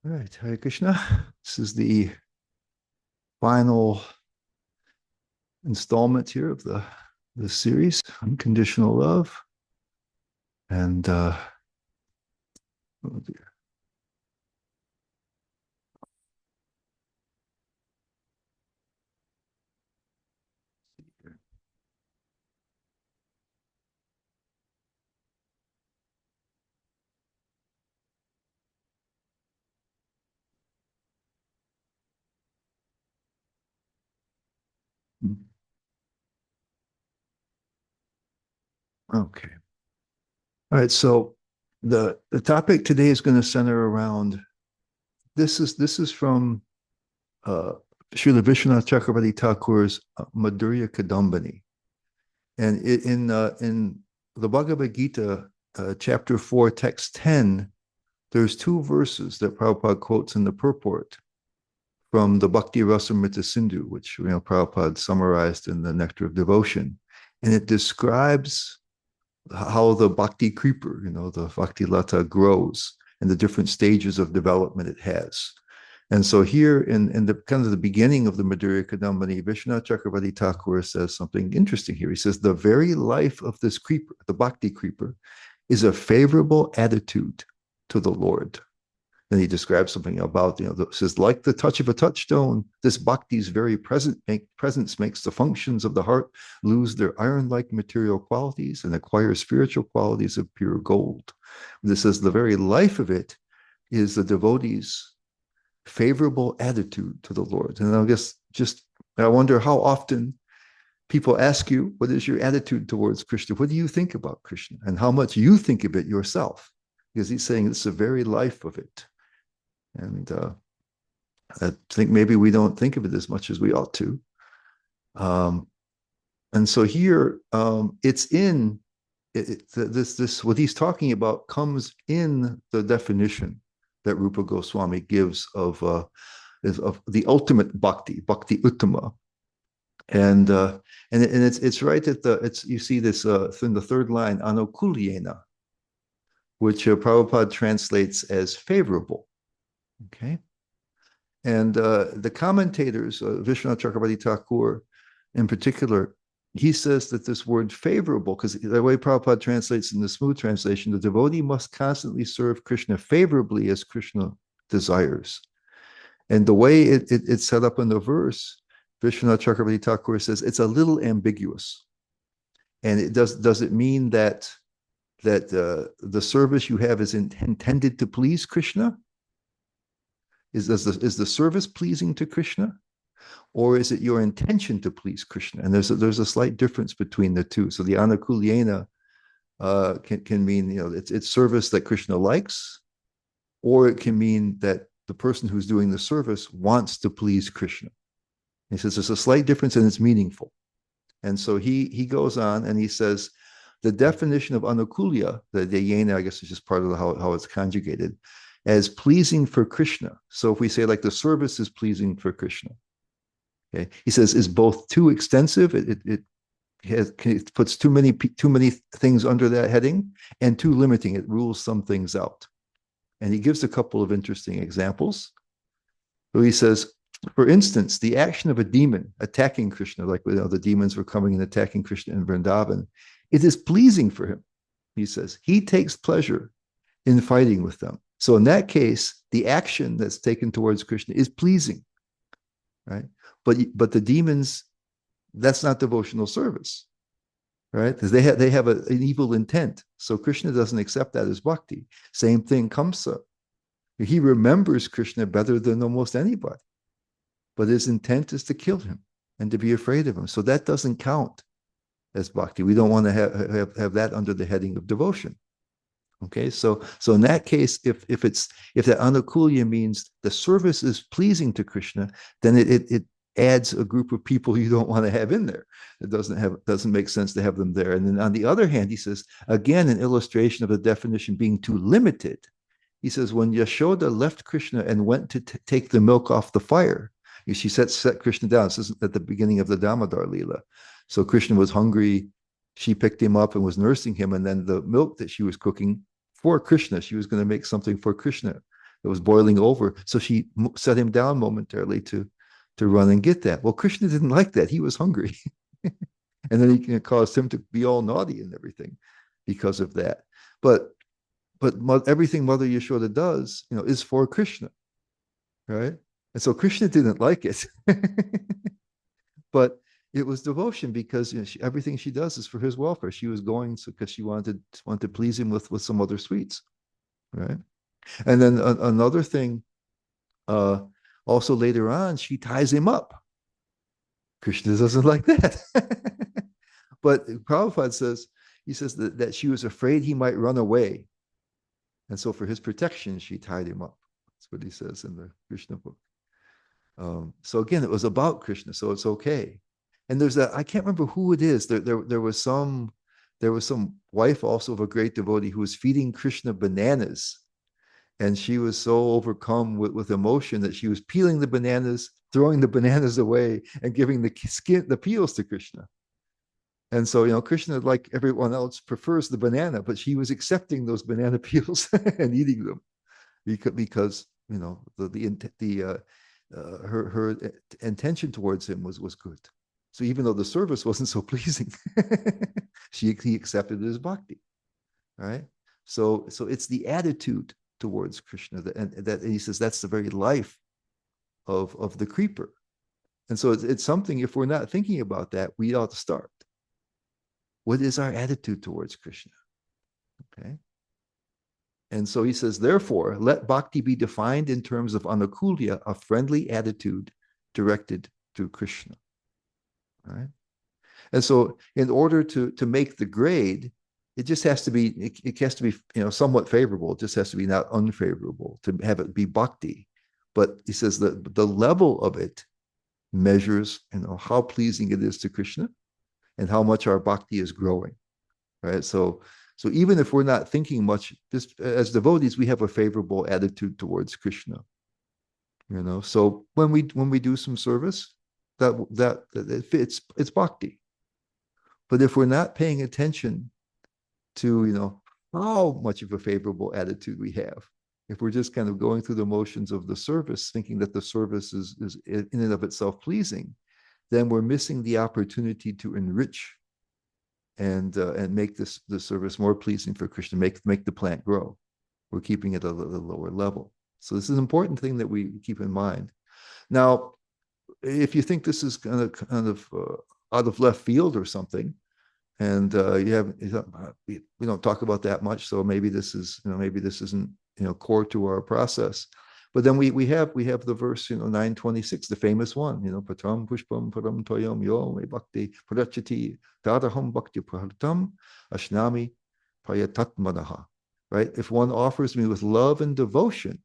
All right, Hare Krishna. This is the final installment here of the series, Unconditional Love. And oh dear. Okay. All right. So the topic today is going to center around this is from uh Srila Vishwanath Chakravarti Thakur's Madhurya Kadambini. And in the Bhagavad Gita, chapter 4, text 10, there's two verses that Prabhupada quotes in the purport from the Bhakti Rasamrita Sindhu, which Prabhupada summarized in the Nectar of Devotion. And it describes how the Bhakti creeper, the Bhakti Lata grows and the different stages of development it has. And so here in the kind of the beginning of the Madhurya Kadambini, Vishwanath Chakravarti Thakur says something interesting here. He says, the very life of this creeper, the Bhakti creeper, is a favorable attitude to the Lord. Then he describes something about, says, like the touch of a touchstone, this bhakti's very presence makes the functions of the heart lose their iron-like material qualities and acquire spiritual qualities of pure gold. This says the very life of it is the devotee's favorable attitude to the Lord. And I guess I wonder how often people ask you, what is your attitude towards Krishna? What do you think about Krishna? And how much you think of it yourself? Because he's saying it's the very life of it. And I think maybe we don't think of it as much as we ought to. And so here, it's in this what he's talking about comes in the definition that Rupa Goswami gives of the ultimate bhakti uttama. And it's right at you see this in the third line, anukulyena, which Prabhupada translates as favorable. Okay. And the commentators, Vishwanath Chakravarti Thakur in particular, he says that this word favorable, because the way Prabhupada translates in the smooth translation, the devotee must constantly serve Krishna favorably as Krishna desires. And the way it's set up in the verse, Vishwanath Chakravarti Thakur says it's a little ambiguous. And does it mean that the service you have is intended to please Krishna? Is the service pleasing to Krishna, or is it your intention to please Krishna? And there's a slight difference between the two. So the anukulyena can mean it's service that Krishna likes, or it can mean that the person who's doing the service wants to please Krishna. He says there's a slight difference and it's meaningful. And so he goes on and he says the definition of anukulya, the yena, I guess is just part of how it's conjugated, as pleasing for Krishna. So if we say like the service is pleasing for Krishna, okay, he says is both too extensive. It puts too many things under that heading, and too limiting. It rules some things out. And he gives a couple of interesting examples. So he says, for instance, the action of a demon attacking Krishna, like the demons were coming and attacking Krishna in Vrindavan, it is pleasing for him. He says he takes pleasure in fighting with them. So in that case, the action that's taken towards Krishna is pleasing, right? But the demons, that's not devotional service, right? Because they have an evil intent. So Krishna doesn't accept that as bhakti. Same thing, Kamsa. He remembers Krishna better than almost anybody, but his intent is to kill him and to be afraid of him. So that doesn't count as bhakti. We don't want to have that under the heading of devotion. Okay, so in that case, if that anukulya means the service is pleasing to Krishna, then it adds a group of people you don't want to have in there. It doesn't make sense to have them there. And then on the other hand, he says again an illustration of the definition being too limited. He says when Yashoda left Krishna and went to take the milk off the fire, she set Krishna down. This is at the beginning of the Damodar Leela. So Krishna was hungry. She picked him up and was nursing him, and then the milk that she was cooking for Krishna, she was going to make something for Krishna it was boiling over. So she set him down momentarily to run and get that. Well, Krishna didn't like that. He was hungry. And then he caused him to be all naughty and everything because of that. But everything Mother Yashoda does, is for Krishna, right? And so Krishna didn't like it, but it was devotion because everything she does is for his welfare. She was going because she wanted to please him with some other sweets, right? And then another thing, uh, also later on, she ties him up. Krishna doesn't like that. But Prabhupada says, he says that she was afraid he might run away. And so for his protection, she tied him up. That's what he says in the Krishna book. So again, it was about Krishna, so it's okay. And there's I can't remember who it is. There was some wife also of a great devotee who was feeding Krishna bananas. And she was so overcome with emotion that she was peeling the bananas, throwing the bananas away, and giving the peels to Krishna. And so, Krishna, like everyone else, prefers the banana, but she was accepting those banana peels and eating them because her intention towards him was good. So even though the service wasn't so pleasing, he accepted it as bhakti, right? So it's the attitude towards Krishna that he says that's the very life of the creeper. And so it's something, if we're not thinking about that, we ought to start. What is our attitude towards Krishna? Okay. And so he says, therefore, let bhakti be defined in terms of anukulya, a friendly attitude directed to Krishna. Right? And so in order to make the grade, it just has to be, it has to be, somewhat favorable. It just has to be not unfavorable to have it be bhakti. But he says that the level of it measures, how pleasing it is to Krishna and how much our bhakti is growing, right? So even if we're not thinking much, just as devotees, we have a favorable attitude towards Krishna. So when we do some service, that it's bhakti. But if we're not paying attention to how much of a favorable attitude we have, if we're just kind of going through the motions of the service, thinking that the service is in and of itself pleasing, then we're missing the opportunity to enrich and make the service more pleasing for Krishna, make the plant grow. We're keeping it at a lower level. So this is an important thing that we keep in mind. Now, if you think this is kind of out of left field or something, and we don't talk about that much, so maybe this isn't core to our process. But then we have the verse 926, the famous one, patam pushpam param toyam yo me bhakti prachati tadaham bhakti prahartam ashnami prayatatmanaha. Right? If one offers me with love and devotion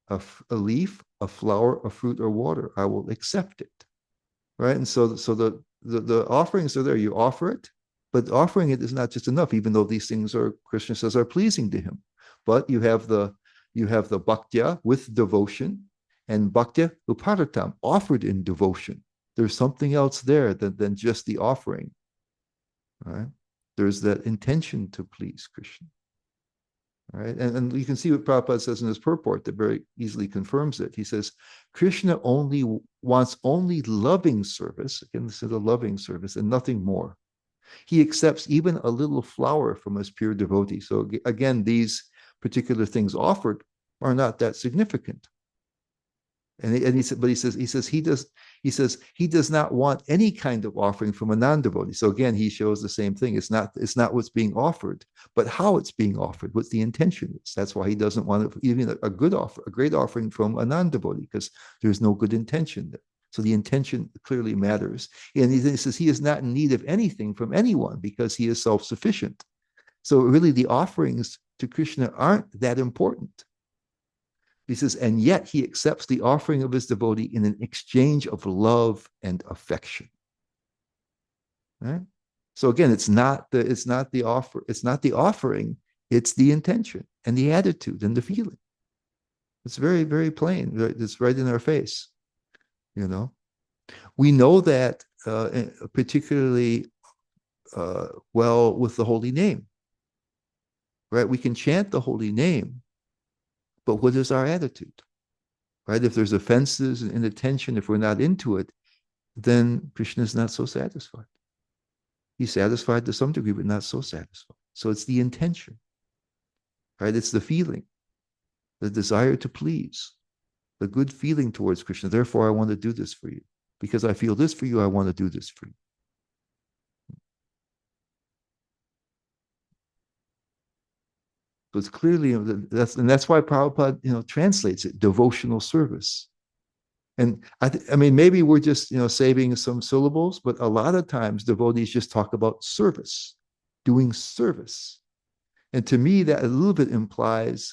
a leaf, a flower, a fruit, or water, I will accept it. Right? And so the offerings are there. You offer it, but offering it is not just enough, even though these things Krishna says are pleasing to him. But you have the bhaktya with devotion, and bhaktya uparatam, offered in devotion. There's something else there than just the offering. Right? There's that intention to please Krishna. Right? And you can see what Prabhupada says in his purport that very easily confirms it. He says, Krishna wants only loving service. Again, this is a loving service and nothing more. He accepts even a little flower from his pure devotee. So again, these particular things offered are not that significant. And he said, but he says he does not want any kind of offering from a non-devotee. So again, he shows the same thing. It's not what's being offered, but how it's being offered, what the intention is. That's why he doesn't want even a great offering from a non-devotee, because there's no good intention there. So the intention clearly matters. And he says he is not in need of anything from anyone because he is self-sufficient. So really the offerings to Krishna aren't that important. He says, and yet he accepts the offering of his devotee in an exchange of love and affection. Right? So again, it's not the offering, it's the intention and the attitude and the feeling. It's very, very plain. It's right in our face. We know that particularly well with the holy name. Right? We can chant the holy name, But what is our attitude? Right? If there's offenses and inattention, if we're not into it, then Krishna is not so satisfied. He's satisfied to some degree, but not so satisfied. So it's the intention, right? It's the feeling, the desire to please, the good feeling towards Krishna. Therefore, I want to do this for you. Because I feel this for you, I want to do this for you. So it's clearly that's why Prabhupada, translates it devotional service. And I mean, maybe we're just saving some syllables, but a lot of times devotees just talk about service, doing service. And to me, that a little bit implies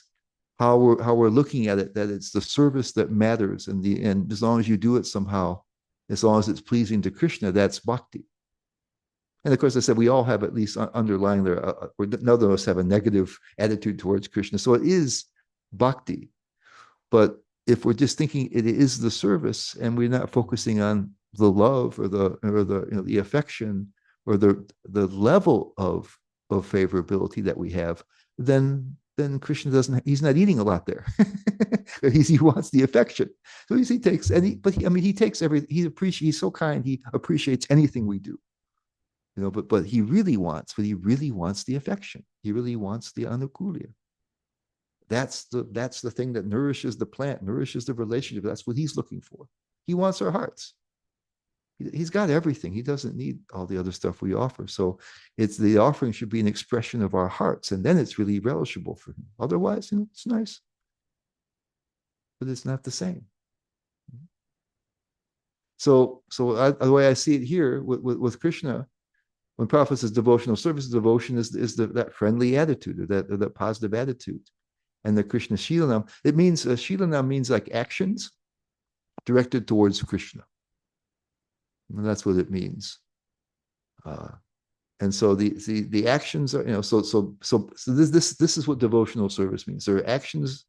how we're looking at it, that it's the service that matters, and as long as you do it somehow, as long as it's pleasing to Krishna, that's bhakti. And of course, I said we all have at least underlying there, none of us have a negative attitude towards Krishna. So it is bhakti. But if we're just thinking it is the service and we're not focusing on the love or the affection or the level of favorability that we have, then Krishna he's not eating a lot there. He wants the affection. So he takes he takes he's so kind, he appreciates anything we do. But he really wants the affection. He really wants the anukulya. That's the thing that nourishes the plant, nourishes the relationship. That's what he's looking for. He wants our hearts. He's got everything. He doesn't need all the other stuff we offer. So the offering should be an expression of our hearts, and then it's really relishable for him. Otherwise, it's nice, but it's not the same. So the way I see it here with Krishna, when Prabhupada says devotional service, devotion is that friendly attitude, or that positive attitude. And the Krishna Shilanam, it means, Shilanam means like actions directed towards Krishna. And that's what it means. And so the actions are, so this is what devotional service means. There are actions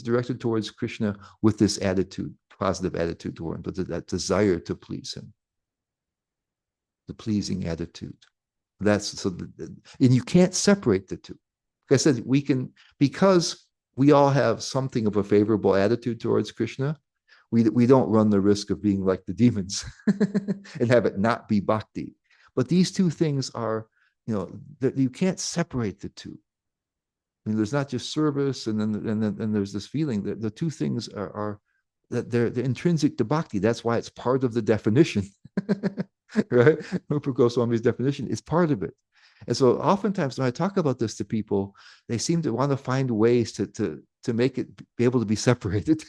directed towards Krishna with this attitude, positive attitude toward him, but that desire to please him, the pleasing attitude. And you can't separate the two. Like I said, because we all have something of a favorable attitude towards Krishna, we don't run the risk of being like the demons and have it not be bhakti. But these two things are, you can't separate the two. I mean, there's not just service and then there's this feeling that the two things are that they're intrinsic to bhakti. That's why it's part of the definition, right? Rupa Goswami's definition is part of it. And so oftentimes when I talk about this to people, they seem to want to find ways to make it be able to be separated.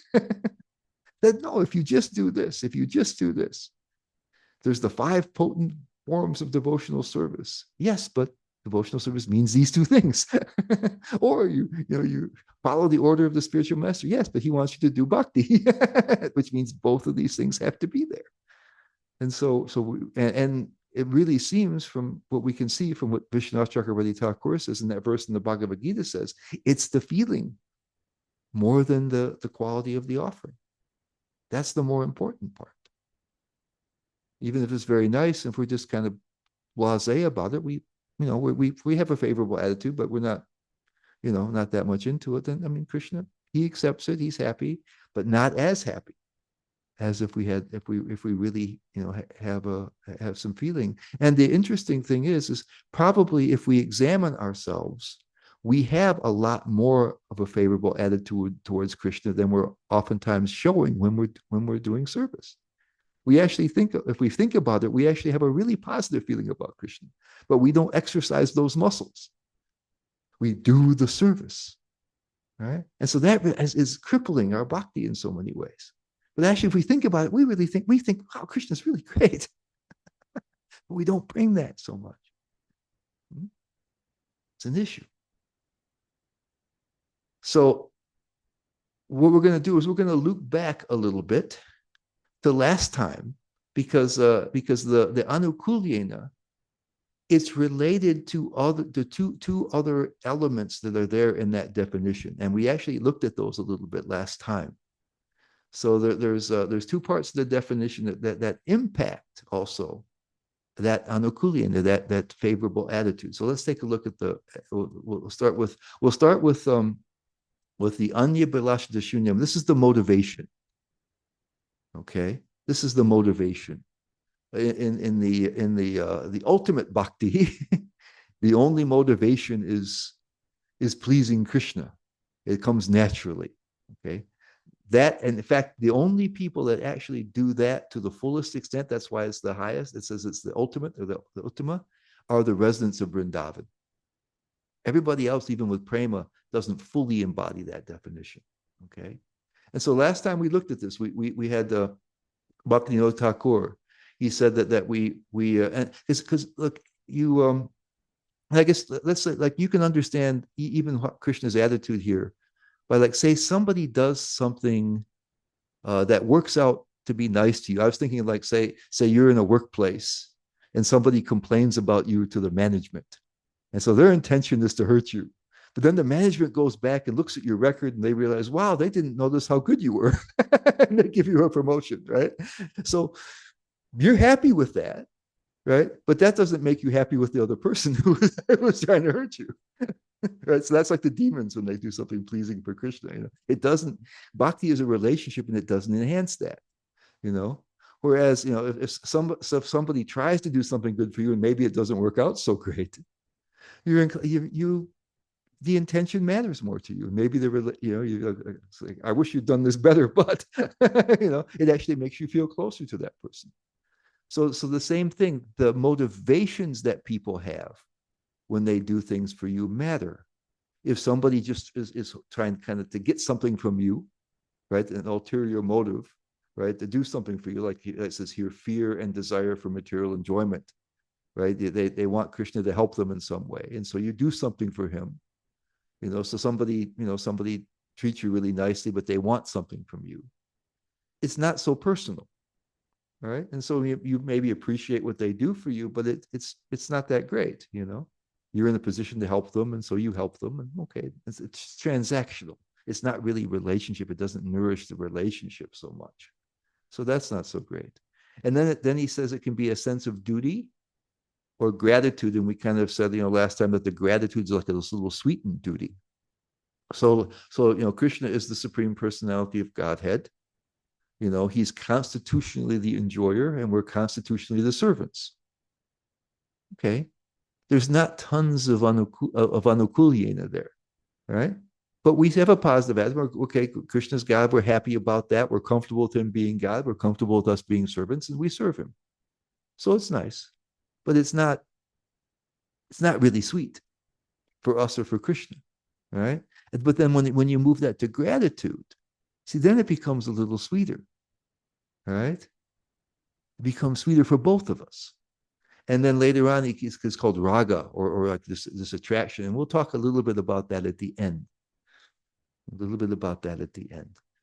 That no, if you just do this, there's the 5 potent forms of devotional service. Yes, but devotional service means these 2 things. Or you follow the order of the spiritual master. Yes, but he wants you to do bhakti, which means both of these things have to be there. And and it really seems from what we can see from what Vishwanath Chakravarti Thakur says in that verse in the Bhagavad Gita says, it's the feeling more than the quality of the offering. That's the more important part. Even if it's very nice, if we're just kind of blasé about it, we have a favorable attitude, but we're not, not that much into it. Then Krishna, he accepts it, he's happy, but not as happy as if we really have some feeling. And the interesting thing is probably if we examine ourselves, we have a lot more of a favorable attitude towards Krishna than we're oftentimes showing when we're doing service. We actually if we think about it, we actually have a really positive feeling about Krishna, but we don't exercise those muscles. We do the service, right? And so that is crippling our bhakti in so many ways. But actually, if we think about it, we think, wow, Krishna's really great. But we don't bring that so much. It's an issue. So what we're going to do is we're going to loop back a little bit to last time because the anukulyena, it's related to the two other elements that are there in that definition. And we actually looked at those a little bit last time. So there's 2 parts of the definition that impact also that anukulyena, that favorable attitude. So let's take a look at we'll start with with the anya bilashita shunyam. This is the motivation. Okay, this is the motivation. In the ultimate bhakti, the only motivation is pleasing Krishna. It comes naturally. Okay, that, and in fact, the only people that actually do that to the fullest extent, that's why it's the highest, it says it's the ultimate, or the ultima, are the residents of Vrindavan. Everybody else, even with prema, doesn't fully embody that definition. Okay, and so last time we looked at this, we had Bhaktivinoda Thakur. He said that we and it's because look, you I guess let's say, like, you can understand even Krishna's attitude here by, like, say somebody does something that works out to be nice to you. I was thinking, like, say you're in a workplace and somebody complains about you to the management, and so their intention is to hurt you. But then the management goes back and looks at your record and they realize, wow, they didn't notice how good you were. And they give you a promotion, right? So you're happy with that, right? But that doesn't make you happy with the other person who was trying to hurt you. Right? So that's like the demons when they do something pleasing for Krishna. It doesn't, bhakti is a relationship and it doesn't enhance that, you know. Whereas, if somebody tries to do something good for you and maybe it doesn't work out so great, you're in, you the intention matters more to you. Maybe it's like, I wish you'd done this better, but it actually makes you feel closer to that person. So the same thing, the motivations that people have when they do things for you matter. If somebody just is trying kind of to get something from you, right, an ulterior motive, right, to do something for you, like it says here, fear and desire for material enjoyment, right? They want Krishna to help them in some way, and so you do something for him. So somebody treats you really nicely, but they want something from you. It's not so personal, right? And so you maybe appreciate what they do for you, but it's not that great. You're in a position to help them, and so you help them, and okay, it's transactional. It's not really relationship. It doesn't nourish the relationship so much. So that's not so great. And then he says it can be a sense of duty or gratitude, and we kind of said last time that the gratitude is like a little sweetened duty. So Krishna is the supreme personality of Godhead. He's constitutionally the enjoyer, and we're constitutionally the servants. Okay, there's not tons of anukulyena there, right? But we have a positive attitude. Okay, Krishna's God. We're happy about that. We're comfortable with him being God. We're comfortable with us being servants, and we serve him. So it's nice, but it's not really sweet for us or for Krishna, right? But then when you move that to gratitude, see, then it becomes a little sweeter, right? It becomes sweeter for both of us. And then later on, it's called raga, or like this attraction. And we'll talk a little bit about that at the end.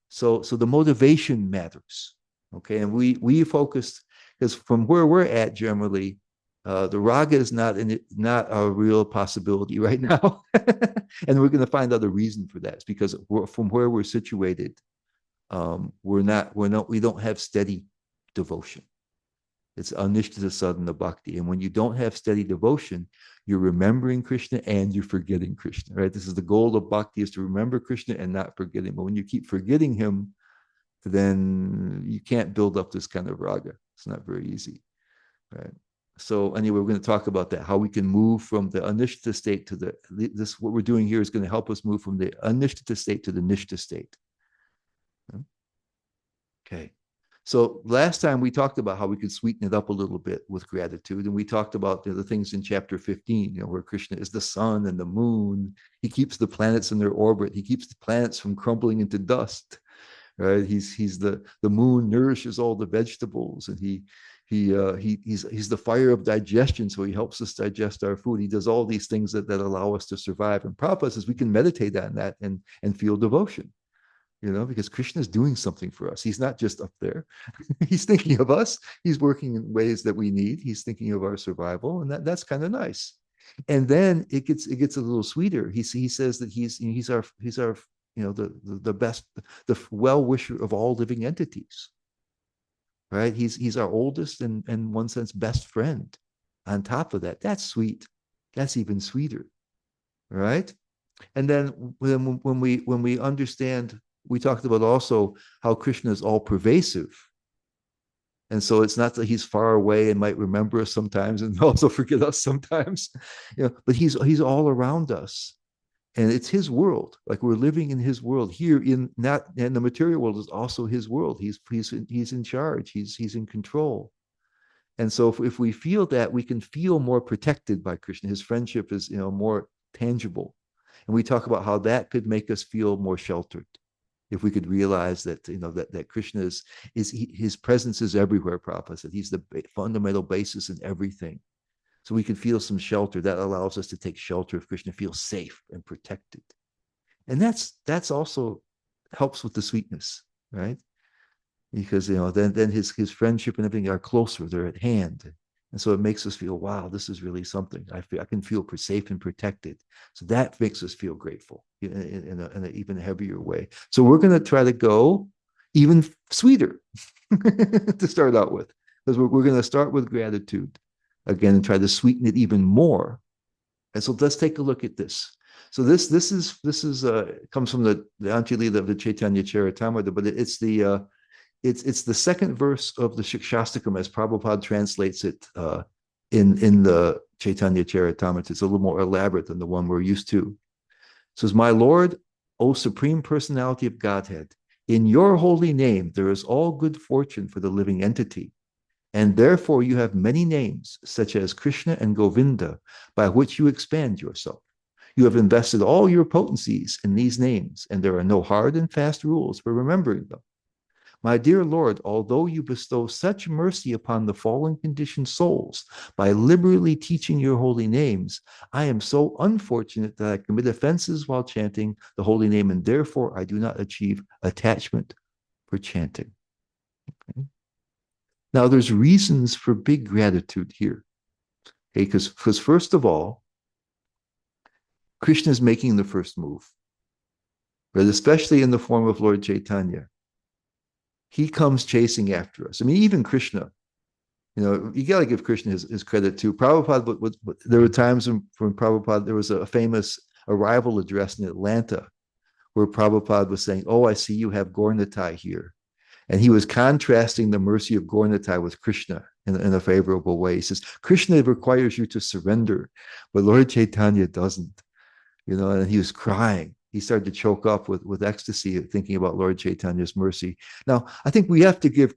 So the motivation matters. Okay. And we focused, because from where we're at generally, the raga is not a real possibility right now. And we're going to find out the reason for that. It's because from where we're situated, we don't have steady devotion. It's anishtita sadhana bhakti. And when you don't have steady devotion, you're remembering Krishna and you're forgetting Krishna, right? This is the goal of bhakti, is to remember Krishna and not forget him. But when you keep forgetting him, then you can't build up this kind of raga. It's not very easy, right? So anyway, we're going to talk about that, how we can move from the anishtita state to what we're doing here is going to help us move from the anishtita state to the nishtha state. Okay. So last time we talked about how we could sweeten it up a little bit with gratitude. And we talked about the things in chapter 15, where Krishna is the sun and the moon. He keeps the planets in their orbit. He keeps the planets from crumbling into dust, right? He's the moon nourishes all the vegetables, and he's the fire of digestion. So he helps us digest our food. He does all these things that allow us to survive. And Prabhupada says we can meditate on that and feel devotion. Because Krishna is doing something for us. He's not just up there. He's thinking of us. He's working in ways that we need. He's thinking of our survival, and that's kind of nice. And then it gets a little sweeter. He says that he's our the best, the well wisher of all living entities. Right? He's our oldest and in one sense best friend. On top of that, that's sweet. That's even sweeter. Right? And then when we understand, we talked about also how Krishna is all pervasive. And so it's not that he's far away and might remember us sometimes and also forget us sometimes, but he's all around us. And it's his world. Like we're living in his world here in not and the material world is also his world. He's in charge. He's in control. And so if we feel that, we can feel more protected by Krishna. His friendship is, more tangible. And we talk about how that could make us feel more sheltered. If we could realize that, that Krishna his presence is everywhere, Prabhupada said. He's the fundamental basis in everything. So we can feel some shelter. That allows us to take shelter of Krishna, feel safe and protected. And that's also helps with the sweetness, right? Because then his friendship and everything are closer, they're at hand. And so it makes us feel, wow, this is really something. I can feel safe and protected. So that makes us feel grateful in an even heavier way. So we're going to try to go even sweeter to start out with, because we're going to start with gratitude again and try to sweeten it even more. And so let's take a look at this. So this is comes from the Anjali of the Chaitanya Charitamrita, but it's the second verse of the Shikshastakam as Prabhupada translates it in the Chaitanya Charitamrita. It's a little more elaborate than the one we're used to. It says, "My Lord, O Supreme Personality of Godhead, in your holy name there is all good fortune for the living entity. And therefore you have many names, such as Krishna and Govinda, by which you expand yourself. You have invested all your potencies in these names, and there are no hard and fast rules for remembering them. My dear Lord, although you bestow such mercy upon the fallen conditioned souls by liberally teaching your holy names, I am so unfortunate that I commit offenses while chanting the holy name, and therefore I do not achieve attachment for chanting." Okay? Now, there's reasons for big gratitude here. Okay, because first of all, Krishna is making the first move, but especially in the form of Lord Chaitanya. He comes chasing after us. I mean, even Krishna, you got to give Krishna his credit too. Prabhupada, there were times when Prabhupada, there was a famous arrival address in Atlanta where Prabhupada was saying, "Oh, I see you have Gaurnitai here." And he was contrasting the mercy of Gaurnitai with Krishna in a favorable way. He says, Krishna requires you to surrender, but Lord Chaitanya doesn't. And he was crying. He started to choke up with ecstasy, thinking about Lord Chaitanya's mercy. Now, I think we have to give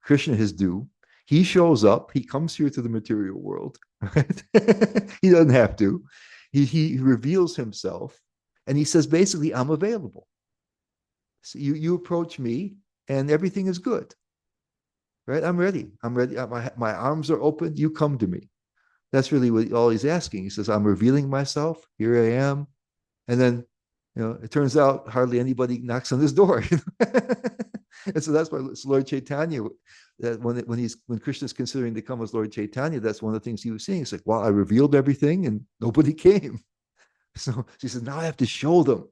Krishna his due. He shows up. He comes here to the material world. Right? He doesn't have to. He reveals himself, and he says, basically, I'm available. So you approach me, and everything is good. Right? I'm ready. I'm ready. My arms are open. You come to me. That's really all he's asking. He says, I'm revealing myself. Here I am. And then, it turns out hardly anybody knocks on his door. And so that's why it's Lord Chaitanya, that when Krishna's considering to come as Lord Chaitanya, that's one of the things he was saying. It's like, well, I revealed everything and nobody came. So he said, now I have to show them.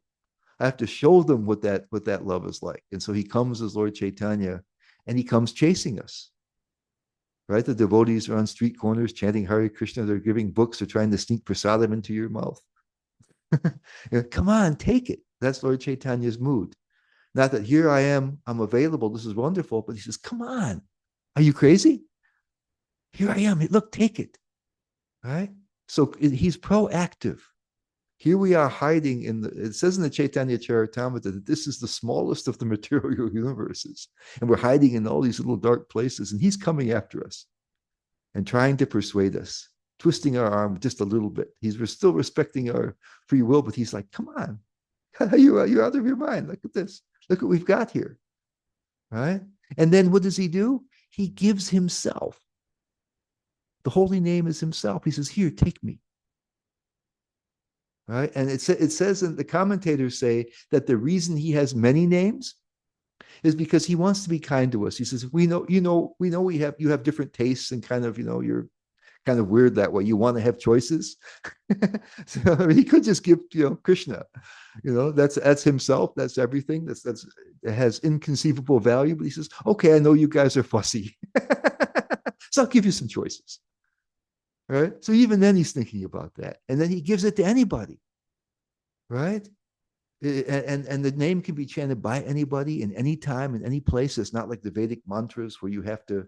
I have to show them what that love is like. And so he comes as Lord Chaitanya, and he comes chasing us. Right? The devotees are on street corners chanting Hare Krishna. They're giving books. They're trying to sneak prasadam into your mouth. Come on, take it. That's Lord Chaitanya's mood. Not that here I am, I'm available. This is wonderful. But he says, come on. Are you crazy? Here I am. Look, take it. Right? So he's proactive. Here we are hiding it says in the Chaitanya Charitamrita that this is the smallest of the material universes. And we're hiding in all these little dark places. And he's coming after us and trying to persuade us, twisting our arm just a little bit. We're still respecting our free will, but he's like, come on. You're out of your mind. Look at this. Look what we've got here. Right? And then what does he do? He gives himself. The holy name is himself. He says, here, take me. Right? And it says, and the commentators say that the reason he has many names is because he wants to be kind to us. He says, we know you have different tastes and kind of, you're kind of weird that way. You want to have choices. So I mean, he could just give, Krishna, that's himself. That's everything. It has inconceivable value. But he says, okay, I know you guys are fussy. So I'll give you some choices. Right. So even then he's thinking about that. And then he gives it to anybody. right? And the name can be chanted by anybody in any time in any place. It's not like the Vedic mantras where you have to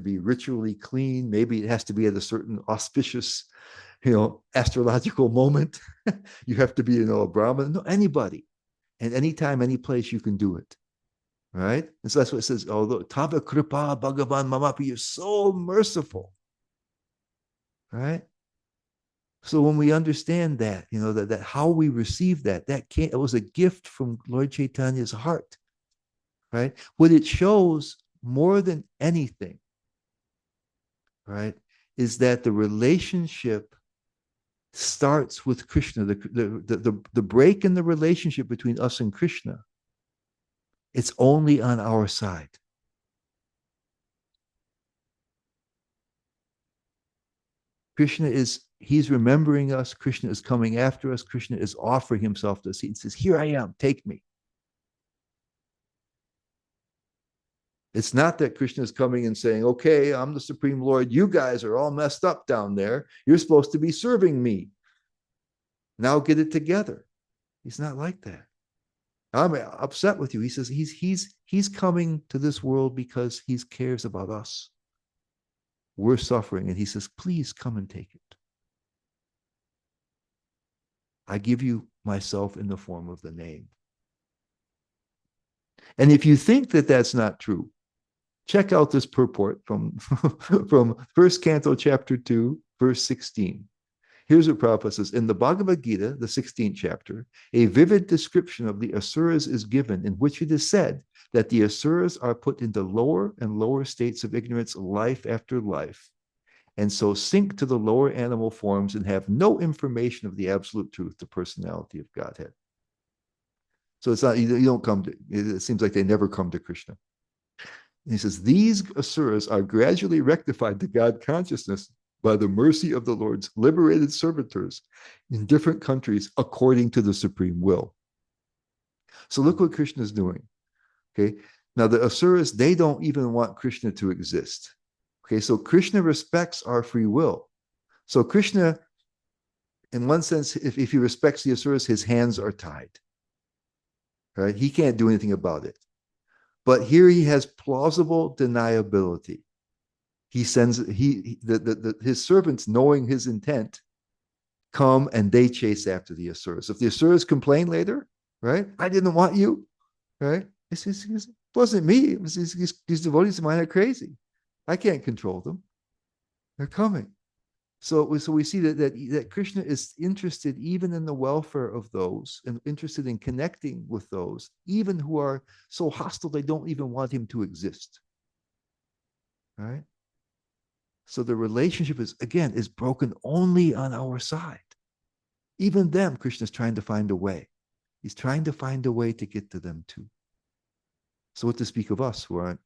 be ritually clean. Maybe it has to be at a certain auspicious, astrological moment. You have to be, a Brahmin. No, anybody, and anytime, any place, you can do it. Right? And so that's what it says. Although Tava Kripa Bhagavan Mamapi, you're so merciful. Right? So when we understand that, that how we receive that came, it was a gift from Lord Chaitanya's heart, right? What it shows more than anything, right, is that the relationship starts with Krishna. The break in the relationship between us and Krishna, it's only on our side. He's remembering us. Krishna is coming after us. Krishna is offering himself to us. He says, here I am, take me. It's not that Krishna is coming and saying, okay, I'm the Supreme Lord. You guys are all messed up down there. You're supposed to be serving me. Now get it together. He's not like that. I'm upset with you. He says he's coming to this world because he cares about us. We're suffering. And he says, please come and take it. I give you myself in the form of the name. And if you think that that's not true, check out this purport from, from First Canto, Chapter 2, verse 16. Here's what Prabhupada says. In the Bhagavad Gita, the 16th chapter, a vivid description of the Asuras is given, in which it is said that the Asuras are put into lower and lower states of ignorance life after life, and so sink to the lower animal forms and have no information of the absolute truth, the personality of Godhead. So it's not, you don't come to, it seems like they never come to Krishna. And he says, these asuras are gradually rectified to God consciousness by the mercy of the Lord's liberated servitors in different countries according to the supreme will. So look what Krishna is doing. Okay. Now the asuras, they don't even want Krishna to exist. Okay. So Krishna respects our free will. So Krishna, in one sense, if he respects the asuras, his hands are tied. Right? He can't do anything about it. But here he has plausible deniability. He sends his servants, knowing his intent, come and they chase after the asuras. If the asuras complain later, right? I didn't want you, right? It wasn't me. It was these devotees of mine are crazy. I can't control them. They're coming. So we see that Krishna is interested even in the welfare of those and interested in connecting with those, even who are so hostile they don't even want him to exist. Right? So the relationship is broken only on our side. Even them, Krishna is trying to find a way. He's trying to find a way to get to them too. So what to speak of us who aren't,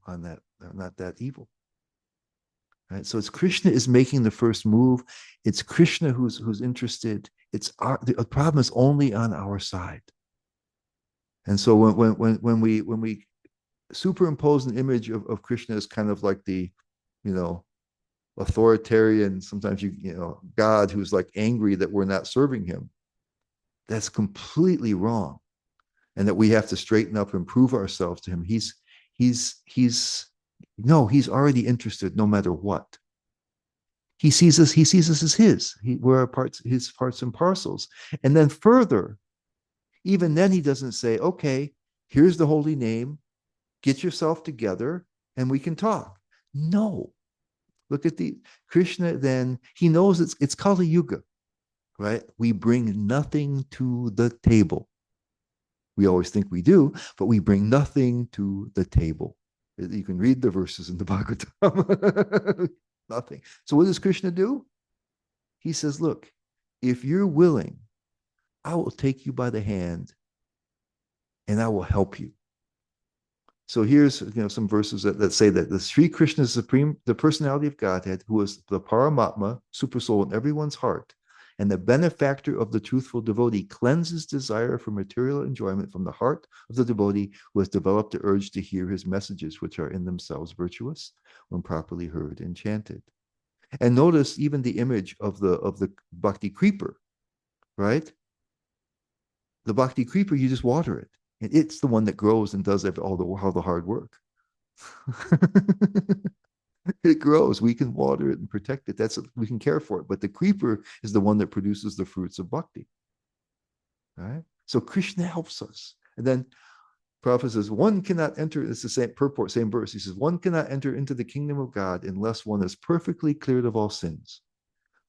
on that, not that evil. Right? So it's Krishna is making the first move. It's Krishna who's interested. The problem is only on our side. And so when we superimpose an image of Krishna as kind of like the, authoritarian, sometimes God who's like angry that we're not serving him, that's completely wrong. And that we have to straighten up and prove ourselves to him. He's already interested no matter what. He sees us as we're his parts and parcels. And then further, even then he doesn't say, okay, here's the holy name, get yourself together and we can talk. No. Look at the Krishna, then he knows it's Kali Yuga, right? We bring nothing to the table. We always think we do, but we bring nothing to the table. You can read the verses in the Bhagavatam. Nothing. So what does Krishna do? He says, look, if you're willing, I will take you by the hand and I will help you. So here's some verses that say that the Sri Krishna is supreme, the personality of Godhead, who is the Paramatma, super soul in everyone's heart, and the benefactor of the truthful devotee, cleanses desire for material enjoyment from the heart of the devotee who has developed the urge to hear his messages, which are in themselves virtuous when properly heard and chanted. And notice even the image of the bhakti creeper, right? The bhakti creeper, you just water it. And it's the one that grows and does all the hard work. It grows. We can water it and protect it. We can care for it. But the creeper is the one that produces the fruits of bhakti. Right? So Krishna helps us. And then Prabhupada says, one cannot enter, it's the same purport, same verse. He says, one cannot enter into the kingdom of God unless one is perfectly cleared of all sins.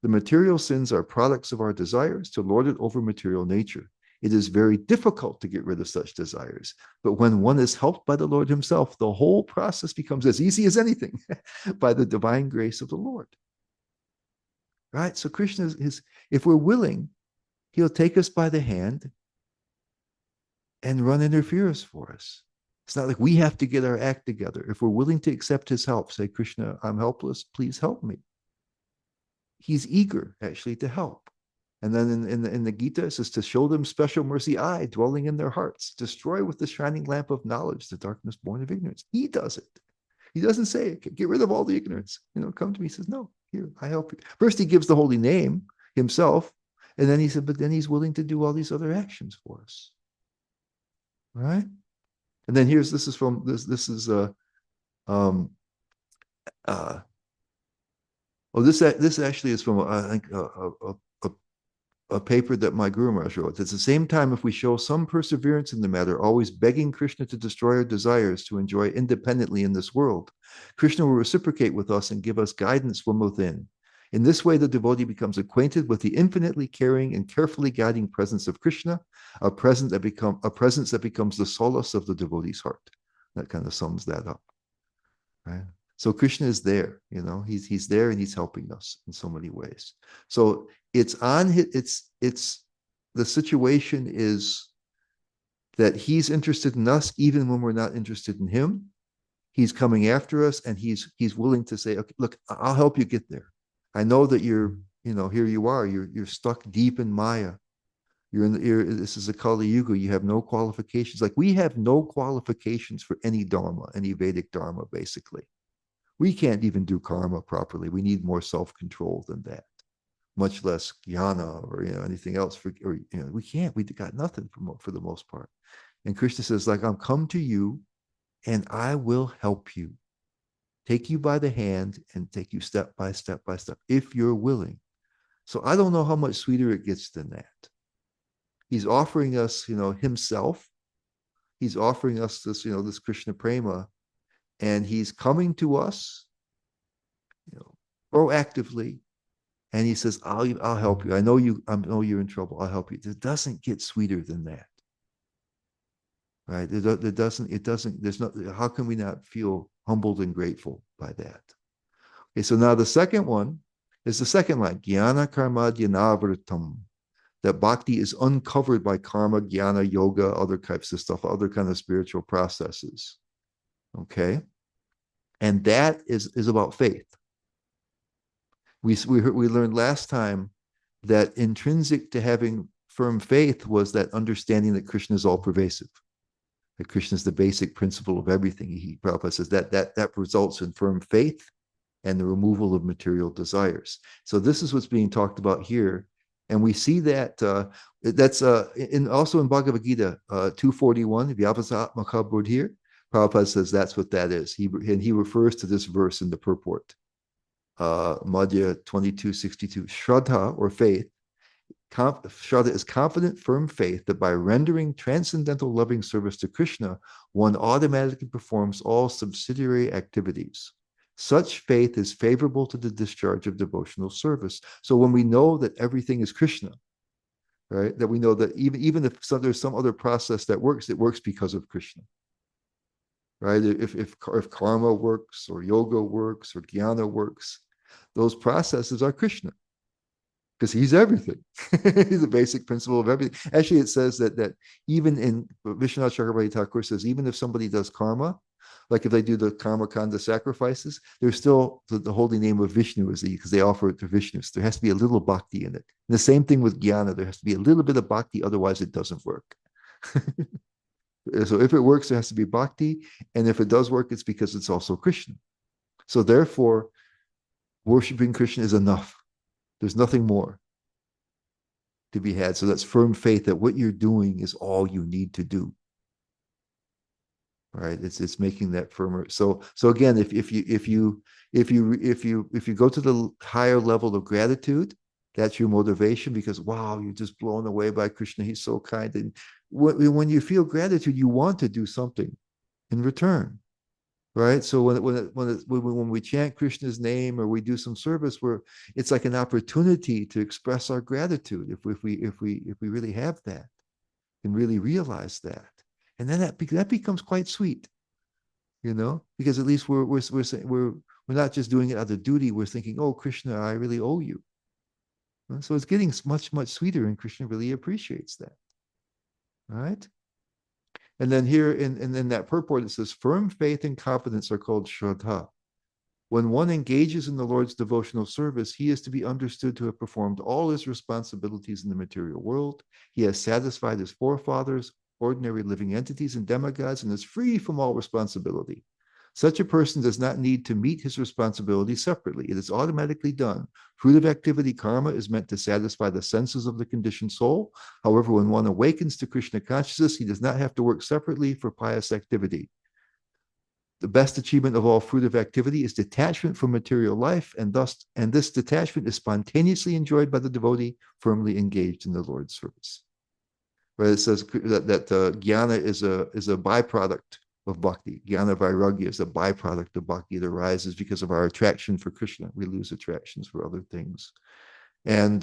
The material sins are products of our desires to lord it over material nature. It is very difficult to get rid of such desires. But when one is helped by the Lord himself, the whole process becomes as easy as anything by the divine grace of the Lord. Right? So Krishna is, if we're willing, he'll take us by the hand and run interference for us. It's not like we have to get our act together. If we're willing to accept his help, say, Krishna, I'm helpless, please help me. He's eager actually to help. And then in the Gita, it says to show them special mercy eye dwelling in their hearts, destroy with the shining lamp of knowledge the darkness born of ignorance. He does it. He doesn't say, get rid of all the ignorance. Come to me. He says, no, here, I help you. First, he gives the holy name himself. And then he said, but then he's willing to do all these other actions for us. Right? And then this is this actually is from I think a paper that my Guru Maharaj wrote. At the same time, if we show some perseverance in the matter, always begging Krishna to destroy our desires to enjoy independently in this world, Krishna will reciprocate with us and give us guidance from within. In this way, the devotee becomes acquainted with the infinitely caring and carefully guiding presence of Krishna, a presence that becomes the solace of the devotee's heart. That kind of sums that up, right? So Krishna is there, he's there and he's helping us in so many ways. So the situation is that he's interested in us even when we're not interested in him. He's coming after us and he's willing to say, okay, look, I'll help you get there. I know that here you are, you're stuck deep in Maya. This is a Kali Yuga. You have no qualifications. Like we have no qualifications for any Dharma, any Vedic Dharma, basically. We can't even do karma properly. We need more self-control than that, much less jnana or anything else. We can't. We got nothing for the most part. And Krishna says, like, I'm come to you, and I will help you, take you by the hand, and take you step by step by step, if you're willing. So I don't know how much sweeter it gets than that. He's offering us, himself. He's offering us this Krishna prema. And he's coming to us, proactively, and he says, "I'll help you. I know you're in trouble. I'll help you." It doesn't get sweeter than that, right? It doesn't. There's not. How can we not feel humbled and grateful by that? Okay, so now the second one is the second line: Jnana karma dhyanavritam. That bhakti is uncovered by karma, jnana, yoga, other types of stuff, other kind of spiritual processes. Okay. And that is about faith. We learned last time that intrinsic to having firm faith was that understanding that Krishna is all pervasive, that Krishna is the basic principle of everything. Prabhupada says that results in firm faith and the removal of material desires. So this is what's being talked about here. And we see that that's also in Bhagavad Gita 241, Vyavasatmaka Buddhir. Prabhupada says that's what that is. He refers to this verse in the purport. Madhya 2262. Shraddha, or faith. Shraddha is confident, firm faith that by rendering transcendental loving service to Krishna, one automatically performs all subsidiary activities. Such faith is favorable to the discharge of devotional service. So when we know that everything is Krishna, right, that we know that even if there's some other process that works, it works because of Krishna. Right? If karma works or yoga works or jnana works, those processes are Krishna because he's everything. He's the basic principle of everything. Actually, it says that even in Vishwanath Chakravarti Thakur says, even if somebody does karma, like if they do the karma kanda sacrifices, there's still the holy name of Vishnu because they offer it to Vishnu. So there has to be a little bhakti in it. And the same thing with jnana. There has to be a little bit of bhakti, otherwise it doesn't work. So if it works, there has to be bhakti. And if it does work, it's because it's also Krishna. So therefore, worshiping Krishna is enough. There's nothing more. to be had. So that's firm faith that what you're doing is all you need to do. Right? It's making that firmer. So again, if you go to the higher level of gratitude, that's your motivation because wow, you're just blown away by Krishna. He's so kind. And when you feel gratitude, you want to do something in return. Right. So when we chant Krishna's name or we do some service, where it's like an opportunity to express our gratitude if we really have that and really realize that. And then that becomes quite sweet, because at least we're not just doing it out of duty. We're thinking, oh, Krishna, I really owe you. So it's getting much, much sweeter, and Krishna really appreciates that. Right. And then here in that purport, it says, firm faith and confidence are called shraddha. When one engages in the Lord's devotional service, he is to be understood to have performed all his responsibilities in the material world. He has satisfied his forefathers, ordinary living entities, and demigods, and is free from all responsibility. Such a person does not need to meet his responsibility separately. It is automatically done. Fruit of activity karma is meant to satisfy the senses of the conditioned soul. However, when one awakens to Krishna consciousness, he does not have to work separately for pious activity. The best achievement of all fruit of activity is detachment from material life, and this detachment is spontaneously enjoyed by the devotee firmly engaged in the Lord's service. Right? It says that jnana is a byproduct of bhakti. Jnana vairagya is a byproduct of bhakti. It arises because of our attraction for Krishna. We lose attractions for other things. And